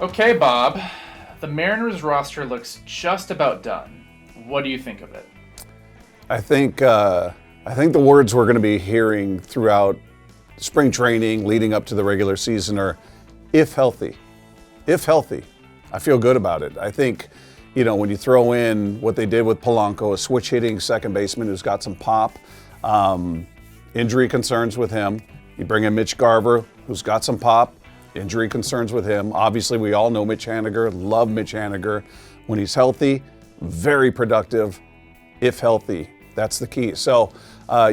Okay, Bob. The Mariners roster looks just about done. What do you think of it? I think the words we're going to be hearing throughout spring training, leading up to the regular season, are if healthy. If healthy. I feel good about it. I think, when you throw in what they did with Polanco, a switch hitting second baseman who's got some pop, injury concerns with him. You bring in Mitch Garver, who's got some pop, injury concerns with him. Obviously, we all know Mitch Haniger, love Mitch Haniger. When he's healthy, very productive, if healthy. That's the key. So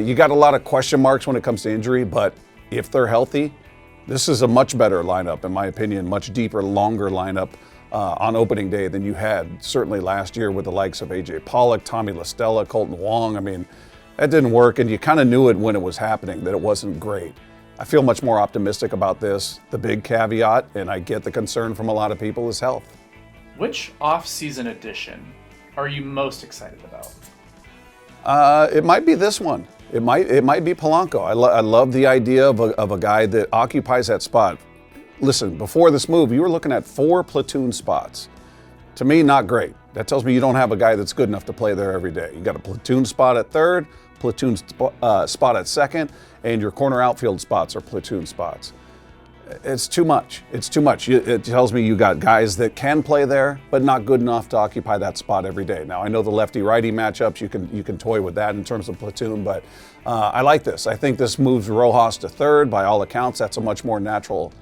you got a lot of question marks when it comes to injury, but if they're healthy, this is a much better lineup, in my opinion, much deeper, longer lineup on opening day than you had certainly last year with the likes of A.J. Pollock, Tommy La Stella, Colton Wong. I mean, that didn't work, and you kind of knew it when it was happening, that it wasn't great. I feel much more optimistic about this. The big caveat, and I get the concern from a lot of people, is health. Which off-season edition are you most excited about? It might be this one. It might be Polanco. I love the idea of a guy that occupies that spot. Listen, before this move, you were looking at 4 platoon spots. To me, not great. That tells me you don't have a guy that's good enough to play there every day. You got a platoon spot at third, platoon spot at second, and your corner outfield spots are platoon spots. It's too much. It's too much. It tells me you got guys that can play there, but not good enough to occupy that spot every day. Now, I know the lefty-righty matchups, you can toy with that in terms of platoon, but I like this. I think this moves Rojas to third. By all accounts, that's a much more natural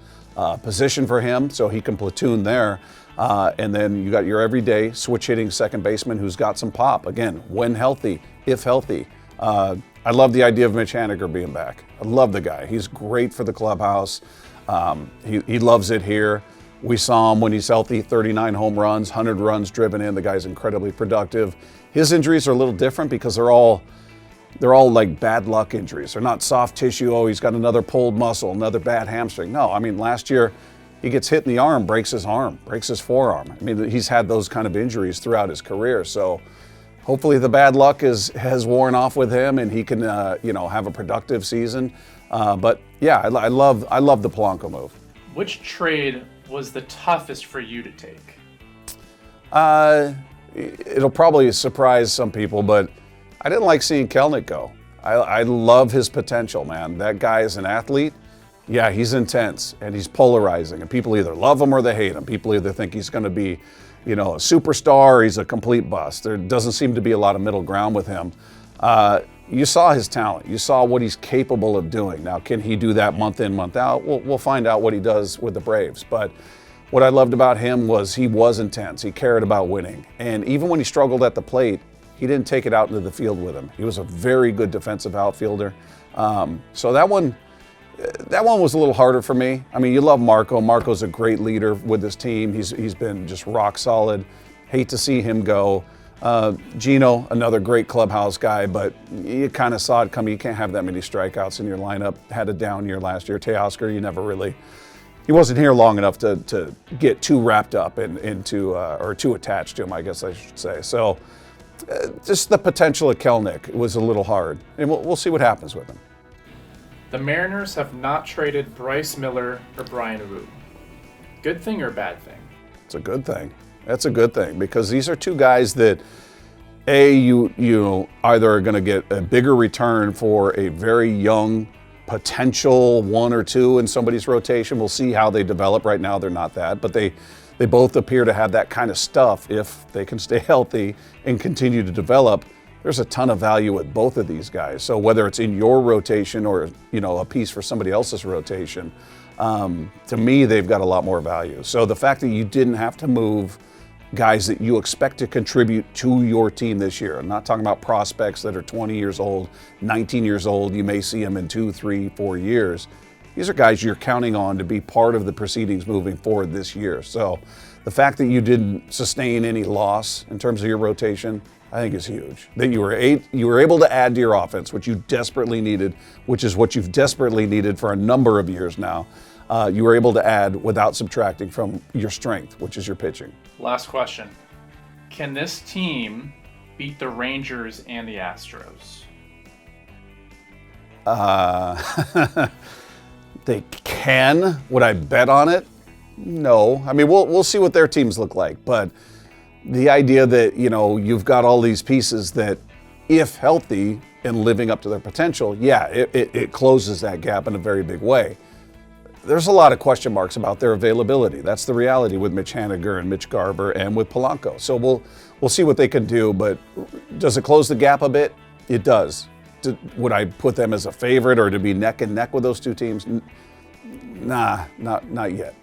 position for him, so he can platoon there. And then you got your everyday switch-hitting second baseman who's got some pop. Again, when healthy, if healthy. I love the idea of Mitch Haniger being back. I love the guy. He's great for the clubhouse. He loves it here. We saw him when he's healthy, 39 home runs, 100 runs driven in. The guy's incredibly productive. His injuries are a little different because they're all like bad luck injuries. They're not soft tissue. Oh, he's got another pulled muscle, another bad hamstring. No, I mean, last year he gets hit in the arm, breaks his forearm. I mean, he's had those kind of injuries throughout his career. So hopefully the bad luck has worn off with him and he can, have a productive season. But yeah, I love the Polanco move. Which trade was the toughest for you to take? It'll probably surprise some people, but I didn't like seeing Kelenic go. I love his potential, man. That guy is an athlete. Yeah, he's intense and he's polarizing, and people either love him or they hate him. People either think he's going to be, a superstar, or he's a complete bust. There doesn't seem to be a lot of middle ground with him. You saw his talent. You saw what he's capable of doing. Now, can he do that month in, month out? We'll find out what he does with the Braves. But what I loved about him was he was intense. He cared about winning. And even when he struggled at the plate, he didn't take it out into the field with him. He was a very good defensive outfielder. So that one was a little harder for me. I mean, you love Marco. Marco's a great leader with this team. He's been just rock solid. Hate to see him go. Gino, another great clubhouse guy, but you kind of saw it coming. You can't have that many strikeouts in your lineup. Had a down year last year. Teoscar, he wasn't here long enough to get too wrapped up into or too attached to him, I guess I should say. So just the potential of Kelenic was a little hard, and we'll see what happens with him. The Mariners have not traded Bryce Miller or Bryan Woo. Good thing or bad thing? It's a good thing. That's a good thing because these are two guys that, you either are going to get a bigger return for a very young potential 1 or 2 in somebody's rotation. We'll see how they develop. Right now, they're not that, but they both appear to have that kind of stuff if they can stay healthy and continue to develop. There's a ton of value with both of these guys. So whether it's in your rotation or, a piece for somebody else's rotation, to me, they've got a lot more value. So the fact that you didn't have to move guys that you expect to contribute to your team this year. I'm not talking about prospects that are 20 years old, 19 years old. You may see them in 2, 3, 4 years. These are guys you're counting on to be part of the proceedings moving forward this year. So the fact that you didn't sustain any loss in terms of your rotation, I think is huge. That you were able to add to your offense, which you desperately needed, which is what you've desperately needed for a number of years now. You were able to add without subtracting from your strength, which is your pitching. Last question. Can this team beat the Rangers and the Astros? They can. Would I bet on it? No. I mean, we'll see what their teams look like, but the idea that, you've got all these pieces that, if healthy and living up to their potential, it closes that gap in a very big way. There's a lot of question marks about their availability. That's the reality with Mitch Haniger and Mitch Garver and with Polanco. So we'll see what they can do, but does it close the gap a bit? It does. Would I put them as a favorite or to be neck and neck with those two teams? Nah, not yet.